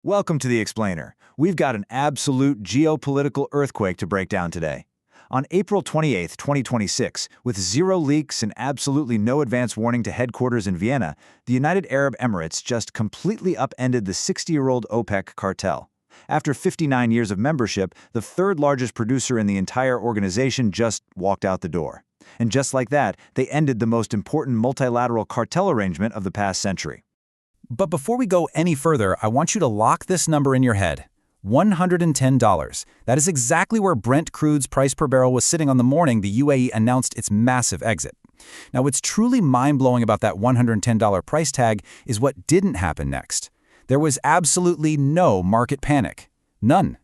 Welcome to The Explainer. We've got an absolute geopolitical earthquake to break down today. On April 28, 2026, with zero leaks and absolutely no advance warning to headquarters in Vienna, the United Arab Emirates just completely upended the 60-year-old OPEC cartel. After 59 years of membership, the third largest producer in the entire organization just walked out the door. And just like that, they ended the most important multilateral cartel arrangement of the past century. But before we go any further, I want you to lock this number in your head. $110. That is exactly where Brent crude's price per barrel was sitting on the morning the UAE announced its massive exit. Now, what's truly mind-blowing about that $110 price tag is what didn't happen next. There was absolutely no market panic. None.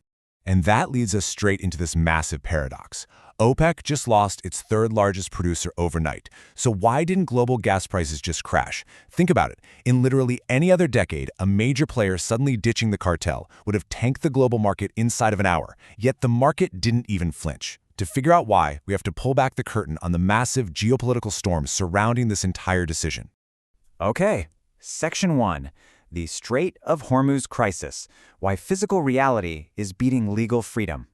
And that leads us straight into this massive paradox. OPEC just lost its third largest producer overnight. So why didn't global gas prices just crash? Think about it. In literally any other decade, a major player suddenly ditching the cartel would have tanked the global market inside of an hour. Yet the market didn't even flinch. To figure out why, we have to pull back the curtain on the massive geopolitical storm surrounding this entire decision. Okay, Section 1. The Strait of Hormuz Crisis. Why physical reality is beating legal freedom.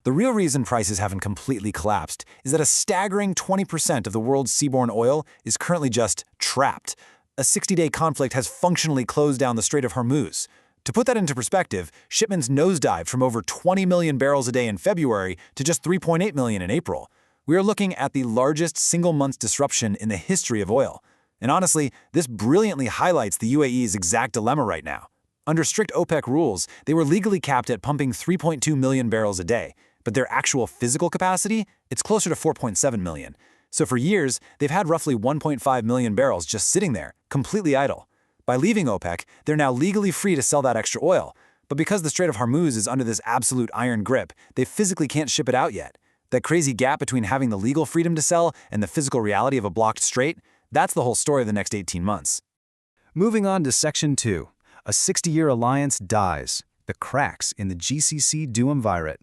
The real reason prices haven't completely collapsed is that a staggering 20% of the world's seaborne oil is currently just trapped. A 60-day conflict has functionally closed down the Strait of Hormuz. To put that into perspective, shipments nosedived from over 20 million barrels a day in February to just 3.8 million in April. We are looking at the largest single-month disruption in the history of oil. And honestly, this brilliantly highlights the UAE's exact dilemma right now. Under strict OPEC rules, they were legally capped at pumping 3.2 million barrels a day. But their actual physical capacity, it's closer to 4.7 million. So for years, they've had roughly 1.5 million barrels just sitting there, completely idle. By leaving OPEC, they're now legally free to sell that extra oil. But because the Strait of Hormuz is under this absolute iron grip, they physically can't ship it out yet. That crazy gap between having the legal freedom to sell and the physical reality of a blocked strait, that's the whole story of the next 18 months. Moving on to Section 2. A 60-year alliance dies. The cracks in the GCC duumvirate.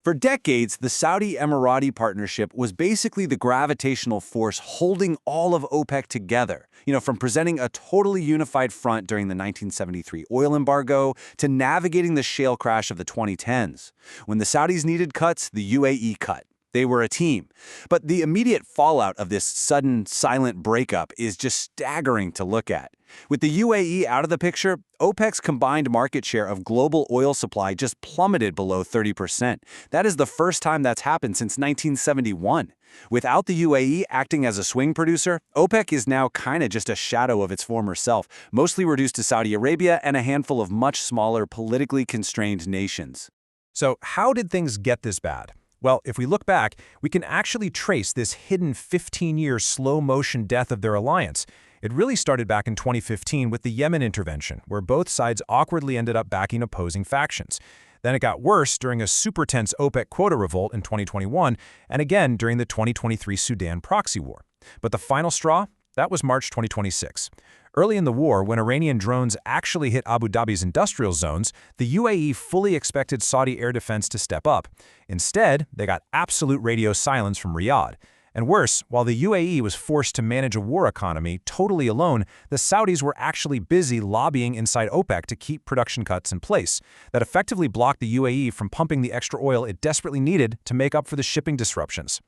For decades, the Saudi-Emirati partnership was basically the gravitational force holding all of OPEC together. From presenting a totally unified front during the 1973 oil embargo to navigating the shale crash of the 2010s. When the Saudis needed cuts, the UAE cut. They were a team. But the immediate fallout of this sudden, silent breakup is just staggering to look at. With the UAE out of the picture, OPEC's combined market share of global oil supply just plummeted below 30%. That is the first time that's happened since 1971. Without the UAE acting as a swing producer, OPEC is now kind of just a shadow of its former self, mostly reduced to Saudi Arabia and a handful of much smaller, politically constrained nations. So how did things get this bad? Well, if we look back, we can actually trace this hidden 15-year slow-motion death of their alliance. It really started back in 2015 with the Yemen intervention, where both sides awkwardly ended up backing opposing factions. Then it got worse during a super tense OPEC quota revolt in 2021, and again during the 2023 Sudan proxy war. But the final straw? That was March 2026. Early in the war, when Iranian drones actually hit Abu Dhabi's industrial zones, the UAE fully expected Saudi air defense to step up. Instead, they got absolute radio silence from Riyadh. And worse, while the UAE was forced to manage a war economy totally alone, the Saudis were actually busy lobbying inside OPEC to keep production cuts in place. That effectively blocked the UAE from pumping the extra oil it desperately needed to make up for the shipping disruptions.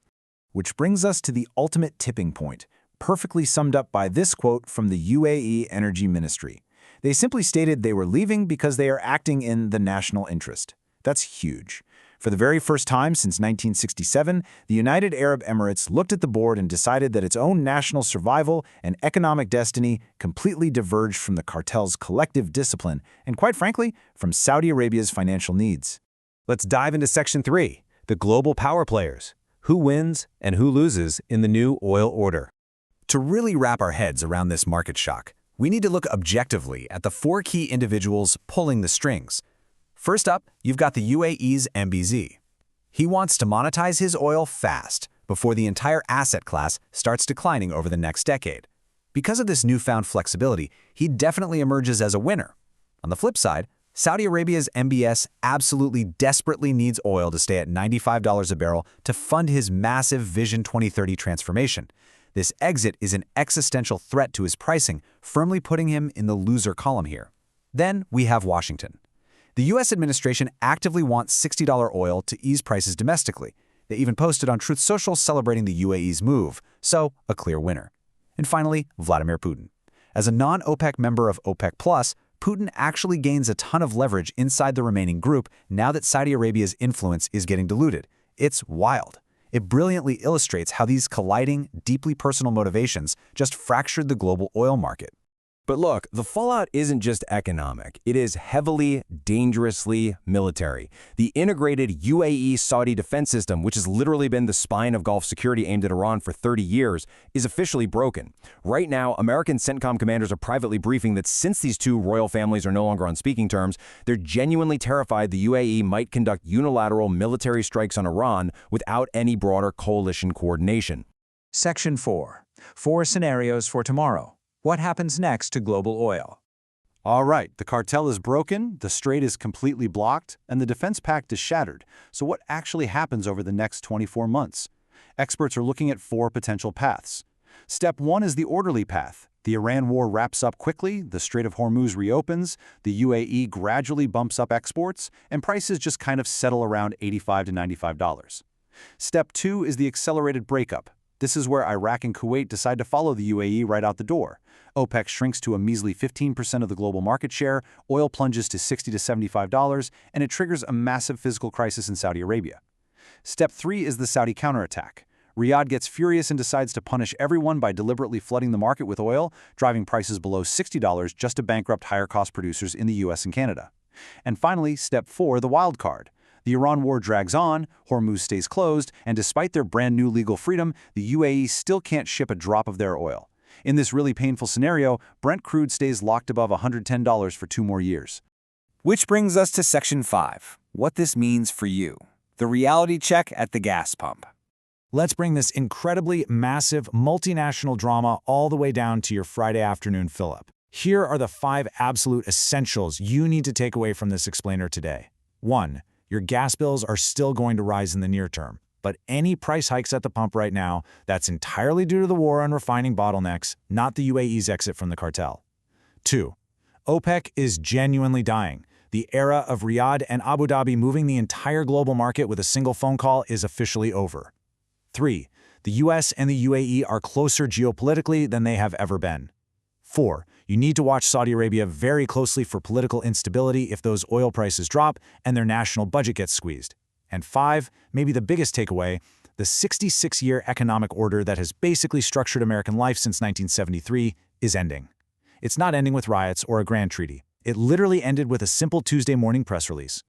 Which brings us to the ultimate tipping point, perfectly summed up by this quote from the UAE Energy Ministry. They simply stated they were leaving because they are acting in the national interest. That's huge. For the very first time since 1967, the United Arab Emirates looked at the board and decided that its own national survival and economic destiny completely diverged from the cartel's collective discipline and, quite frankly, from Saudi Arabia's financial needs. Let's dive into Section 3, the global power players. Who wins and who loses in the new oil order? To really wrap our heads around this market shock, we need to look objectively at the four key individuals pulling the strings. First up, you've got the UAE's MBZ. He wants to monetize his oil fast before the entire asset class starts declining over the next decade. Because of this newfound flexibility, he definitely emerges as a winner. On the flip side, Saudi Arabia's MBS absolutely desperately needs oil to stay at $95 a barrel to fund his massive Vision 2030 transformation. This exit is an existential threat to his pricing, firmly putting him in the loser column here. Then we have Washington. The U.S. administration actively wants $60 oil to ease prices domestically. They even posted on Truth Social celebrating the UAE's move, so a clear winner. And finally, Vladimir Putin. As a non-OPEC member of OPEC+, Putin actually gains a ton of leverage inside the remaining group now that Saudi Arabia's influence is getting diluted. It's wild. It brilliantly illustrates how these colliding, deeply personal motivations just fractured the global oil market. But look, the fallout isn't just economic. It is heavily, dangerously military. The integrated UAE-Saudi defense system, which has literally been the spine of Gulf security aimed at Iran for 30 years, is officially broken. Right now, American CENTCOM commanders are privately briefing that since these two royal families are no longer on speaking terms, they're genuinely terrified the UAE might conduct unilateral military strikes on Iran without any broader coalition coordination. Section 4. 4 scenarios for tomorrow. What happens next to global oil? All right, the cartel is broken, the strait is completely blocked, and the defense pact is shattered. So what actually happens over the next 24 months? Experts are looking at 4 potential paths. Step 1 is the orderly path. The Iran war wraps up quickly, the Strait of Hormuz reopens, the UAE gradually bumps up exports, and prices just kind of settle around $85 to $95. Step 2 is the accelerated breakup. This is where Iraq and Kuwait decide to follow the UAE right out the door. OPEC shrinks to a measly 15% of the global market share, oil plunges to $60 to $75, and it triggers a massive physical crisis in Saudi Arabia. Step 3 is the Saudi counterattack. Riyadh gets furious and decides to punish everyone by deliberately flooding the market with oil, driving prices below $60 just to bankrupt higher-cost producers in the US and Canada. And finally, Step 4, the wild card. The Iran war drags on, Hormuz stays closed, and despite their brand new legal freedom, the UAE still can't ship a drop of their oil. In this really painful scenario, Brent crude stays locked above $110 for 2 more years. Which brings us to Section 5. What this means for you. The reality check at the gas pump. Let's bring this incredibly massive multinational drama all the way down to your Friday afternoon fill-up. Here are the 5 absolute essentials you need to take away from this explainer today. 1. Your gas bills are still going to rise in the near term, but any price hikes at the pump right now, that's entirely due to the war on refining bottlenecks, not the UAE's exit from the cartel. 2. OPEC is genuinely dying. The era of Riyadh and Abu Dhabi moving the entire global market with a single phone call is officially over. 3. The US and the UAE are closer geopolitically than they have ever been. 4. You need to watch Saudi Arabia very closely for political instability if those oil prices drop and their national budget gets squeezed. And 5, maybe the biggest takeaway, the 66-year economic order that has basically structured American life since 1973 is ending. It's not ending with riots or a grand treaty. It literally ended with a simple Tuesday morning press release.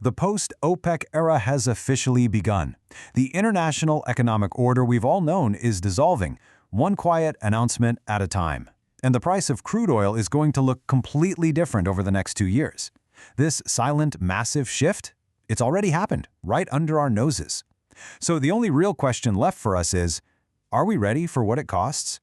The post-OPEC era has officially begun. The international economic order we've all known is dissolving, one quiet announcement at a time. And the price of crude oil is going to look completely different over the next 2 years. This silent, massive shift, it's already happened, right under our noses. So the only real question left for us is, are we ready for what it costs?